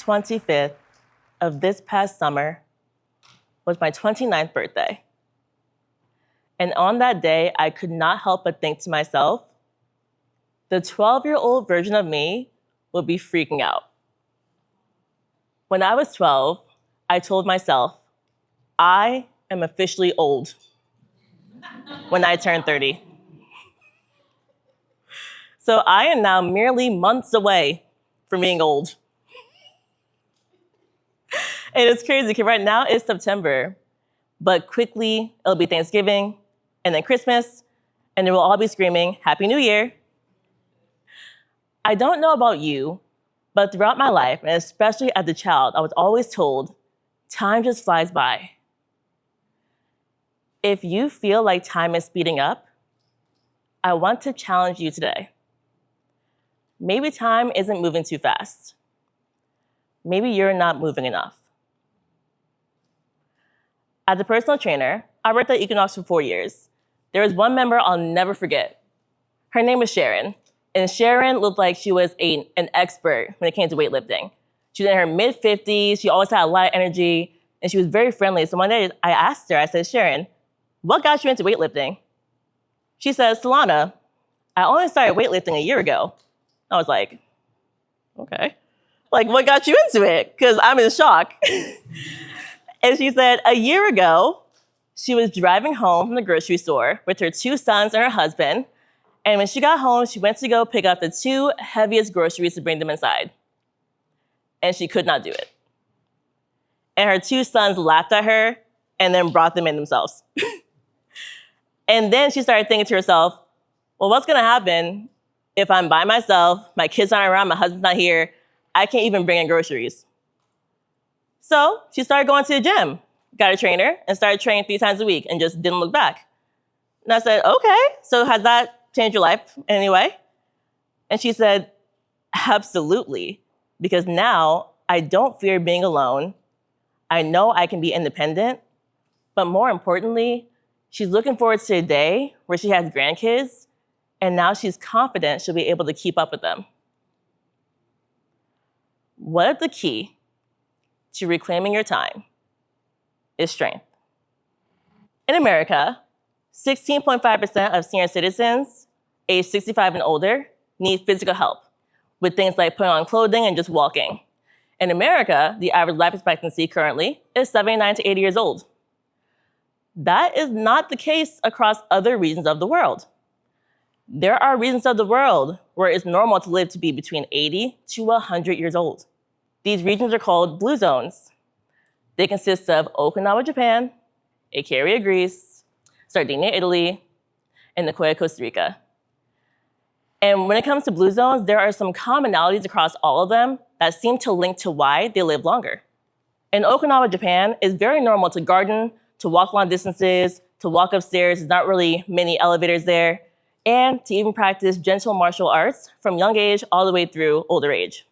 25th of this past summer was my 29th birthday. And on that day, I could not help but think to myself, the 12-year-old version of me would be freaking out. When I was 12, I told myself, I am officially old when I turn 30. So I am now merely months away from being old. And it's crazy because right now it's September, but quickly it'll be Thanksgiving and then Christmas, and then we'll all be screaming, Happy New Year. I don't know about you, but throughout my life, and especially as a child, I was always told, time just flies by. If you feel like time is speeding up, I want to challenge you today. Maybe time isn't moving too fast. Maybe you're not moving enough. As a personal trainer, I worked at Equinox for 4 years. There was one member I'll never forget. Her name was Sharon. And Sharon looked like she was an expert when it came to weightlifting. She was in her mid-50s. She always had a lot of energy, and she was very friendly. So one day I asked her, I said, Sharon, what got you into weightlifting? She says, Solana, I only started weightlifting a year ago. I was like, okay. Like, what got you into it? Because I'm in shock. And she said, a year ago, she was driving home from the grocery store with her 2 sons and her husband. And when she got home, she went to go pick up the 2 heaviest groceries to bring them inside. And she could not do it. And her 2 sons laughed at her and then brought them in themselves. And then she started thinking to herself, well, what's gonna happen if I'm by myself, my kids aren't around, my husband's not here, I can't even bring in groceries? So she started going to the gym, got a trainer, and started training 3 times a week and just didn't look back. And I said, okay, so has that changed your life in any way? And she said, absolutely, because now I don't fear being alone. I know I can be independent, but more importantly, she's looking forward to a day where she has grandkids, and now she's confident she'll be able to keep up with them. What if the key to reclaiming your time is strength? In America, 16.5% of senior citizens aged 65 and older need physical help with things like putting on clothing and just walking. In America, the average life expectancy currently is 79 to 80 years old. That is not the case across other regions of the world. There are regions of the world where it's normal to live to be between 80 to 100 years old. These regions are called blue zones. They consist of Okinawa, Japan, Icaria, Greece, Sardinia, Italy, and Nicoya, Costa Rica. And when it comes to blue zones, there are some commonalities across all of them that seem to link to why they live longer. In Okinawa, Japan, it's very normal to garden, to walk long distances, to walk upstairs. There's not really many elevators there, and to even practice gentle martial arts from young age all the way through older age.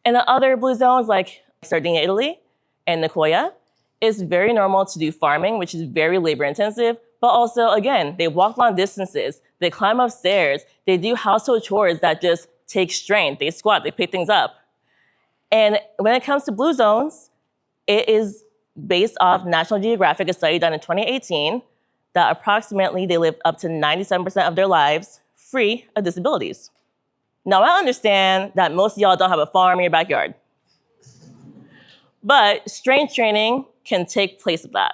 In the other blue zones like Sardinia, Italy, and Nicoya, it's very normal to do farming, which is very labor intensive, but also, again, they walk long distances, they climb upstairs, they do household chores that just take strength, they squat, they pick things up. And when it comes to blue zones, it is based off National Geographic, a study done in 2018, that approximately they live up to 97% of their lives free of disabilities. Now, I understand that most of y'all don't have a farm in your backyard, but strength training can take place of that.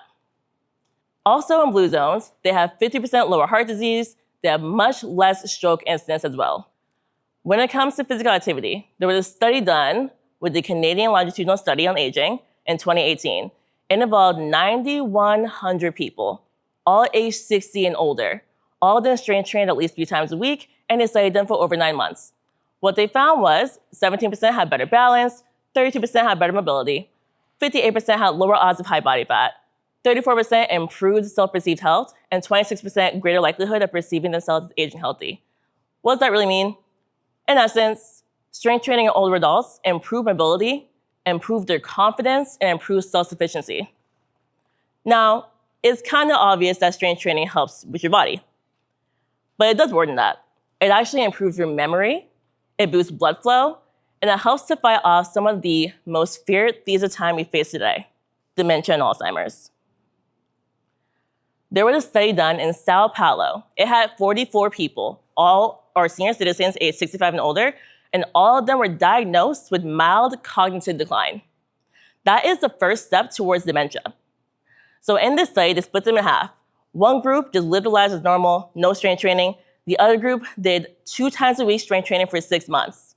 Also in blue zones, they have 50% lower heart disease, they have much less stroke incidence as well. When it comes to physical activity, there was a study done with the Canadian Longitudinal Study on Aging in 2018. It involved 9,100 people, all aged 60 and older. All of them strength trained at least 3 times a week, and they studied them for over 9 months. What they found was 17% had better balance, 32% had better mobility, 58% had lower odds of high body fat, 34% improved self-perceived health, and 26% greater likelihood of perceiving themselves as aging healthy. What does that really mean? In essence, strength training in older adults improved mobility, improved their confidence, and improved self-sufficiency. Now, it's kind of obvious that strength training helps with your body, but it does more than that. It actually improves your memory, it boosts blood flow, and it helps to fight off some of the most feared thieves of time we face today, dementia and Alzheimer's. There was a study done in Sao Paulo. It had 44 people, all are senior citizens aged 65 and older, and all of them were diagnosed with mild cognitive decline. That is the first step towards dementia. So in this study, they split them in half. One group just lived their lives as normal, no strength training. The other group did 2 times a week strength training for 6 months.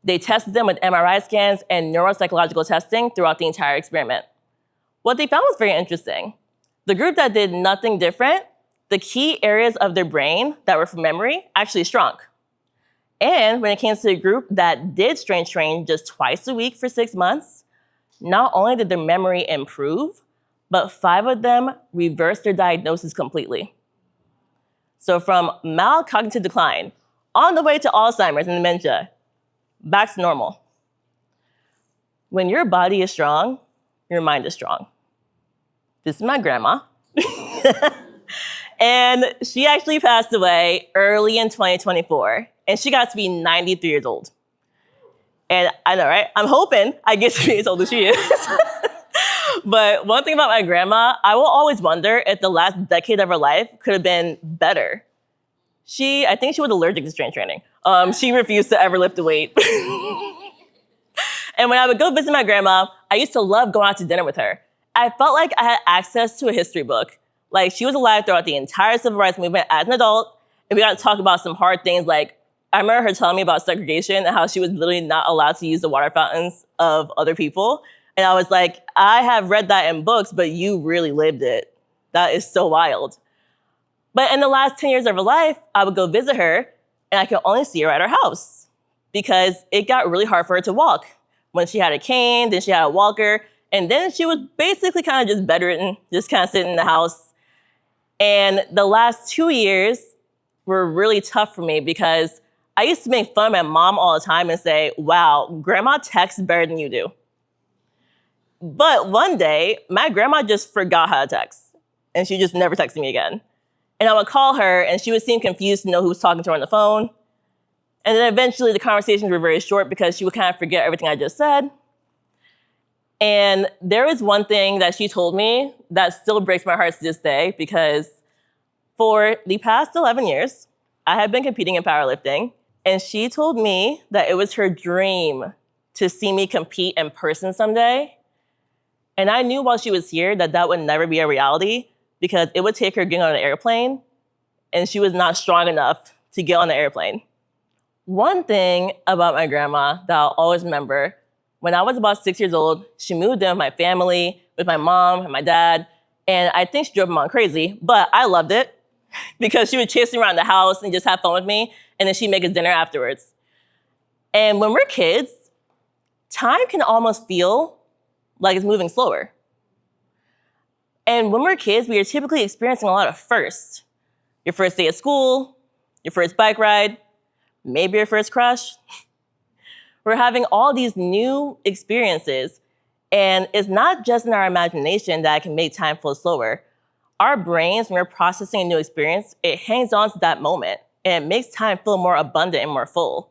They tested them with MRI scans and neuropsychological testing throughout the entire experiment. What they found was very interesting. The group that did nothing different, the key areas of their brain that were for memory actually shrunk. And when it came to the group that did strength train just twice a week for 6 months, not only did their memory improve, but 5 of them reversed their diagnosis completely. So from mild cognitive decline, on the way to Alzheimer's and dementia, back to normal. When your body is strong, your mind is strong. This is my grandma. And she actually passed away early in 2024. And she got to be 93 years old. And I know, right? I'm hoping I get to be as old as she is. But one thing about my grandma, I will always wonder if the last decade of her life could have been better. I think she was allergic to strength training. She refused to ever lift a weight. And when I would go visit my grandma, I used to love going out to dinner with her. I felt like I had access to a history book. Like, she was alive throughout the entire civil rights movement as an adult, and we got to talk about some hard things. Like, I remember her telling me about segregation and how she was literally not allowed to use the water fountains of other people. And I was like, I have read that in books, but you really lived it. That is so wild. But in the last 10 years of her life, I would go visit her, and I could only see her at her house because it got really hard for her to walk. When she had a cane, then she had a walker, and then she was basically kind of just bedridden, just kind of sitting in the house. And the last 2 years were really tough for me because I used to make fun of my mom all the time and say, wow, grandma texts better than you do. But one day, my grandma just forgot how to text, and she just never texted me again. And I would call her, and she would seem confused to know who was talking to her on the phone. And then eventually, the conversations were very short because she would kind of forget everything I just said. And there was one thing that she told me that still breaks my heart to this day, because for the past 11 years, I have been competing in powerlifting, and she told me that it was her dream to see me compete in person someday. And I knew while she was here that that would never be a reality because it would take her getting on an airplane, and she was not strong enough to get on the airplane. One thing about my grandma that I'll always remember, when I was about 6 years old, she moved in with my family, with my mom and my dad, and I think she drove my mom crazy, but I loved it because she would chase me around the house and just have fun with me, and then she'd make us dinner afterwards. And when we're kids, time can almost feel like it's moving slower. And when we're kids, we are typically experiencing a lot of firsts. Your first day at school, your first bike ride, maybe your first crush. We're having all these new experiences, and it's not just in our imagination that can make time feel slower. Our brains, when we're processing a new experience, it hangs on to that moment, and it makes time feel more abundant and more full.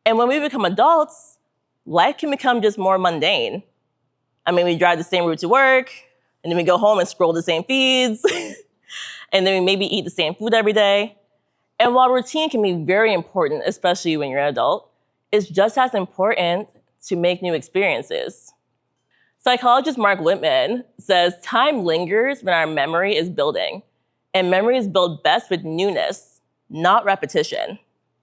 And when we become adults, life can become just more mundane. I mean, we drive the same route to work, and then we go home and scroll the same feeds, and then we maybe eat the same food every day. And while routine can be very important, especially when you're an adult, it's just as important to make new experiences. Psychologist Mark Whitman says time lingers when our memory is building, and memory is built best with newness, not repetition.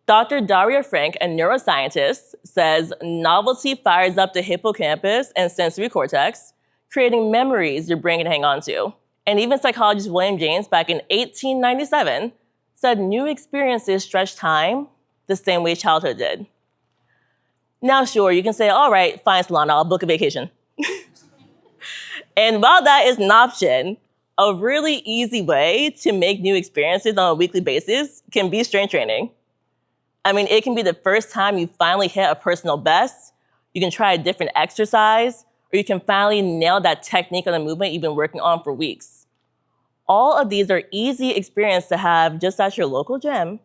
Dr. Daria Frank, a neuroscientist, says novelty fires up the hippocampus and sensory cortex, creating memories your brain can hang on to. And even psychologist William James, back in 1897, said new experiences stretch time the same way childhood did. Now, sure, you can say, all right, fine, Solana, I'll book a vacation. And while that is an option, a really easy way to make new experiences on a weekly basis can be strength training. I mean, it can be the first time you finally hit a personal best. You can try a different exercise, or you can finally nail that technique on the movement you've been working on for weeks. All of these are easy experiences to have just at your local gym,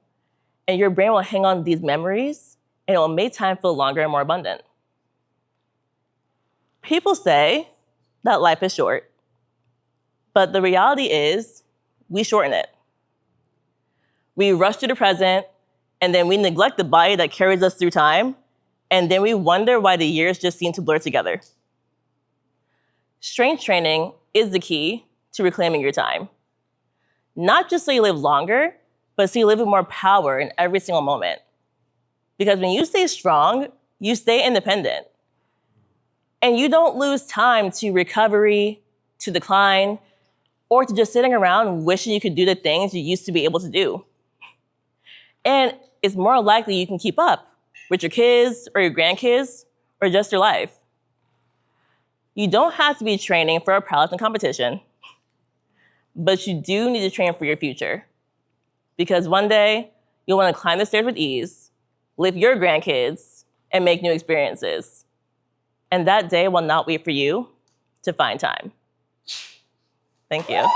and your brain will hang on to these memories and it will make time feel longer and more abundant. People say that life is short, but the reality is we shorten it. We rush to the present, and then we neglect the body that carries us through time, and then we wonder why the years just seem to blur together. Strength training is the key to reclaiming your time. Not just so you live longer, but so you live with more power in every single moment. Because when you stay strong, you stay independent. And you don't lose time to recovery, to decline, or to just sitting around wishing you could do the things you used to be able to do. And it's more likely you can keep up with your kids or your grandkids or just your life. You don't have to be training for a powerlifting competition, but you do need to train for your future. Because one day, you'll want to climb the stairs with ease, live your grandkids, and make new experiences. And that day will not wait for you to find time. Thank you.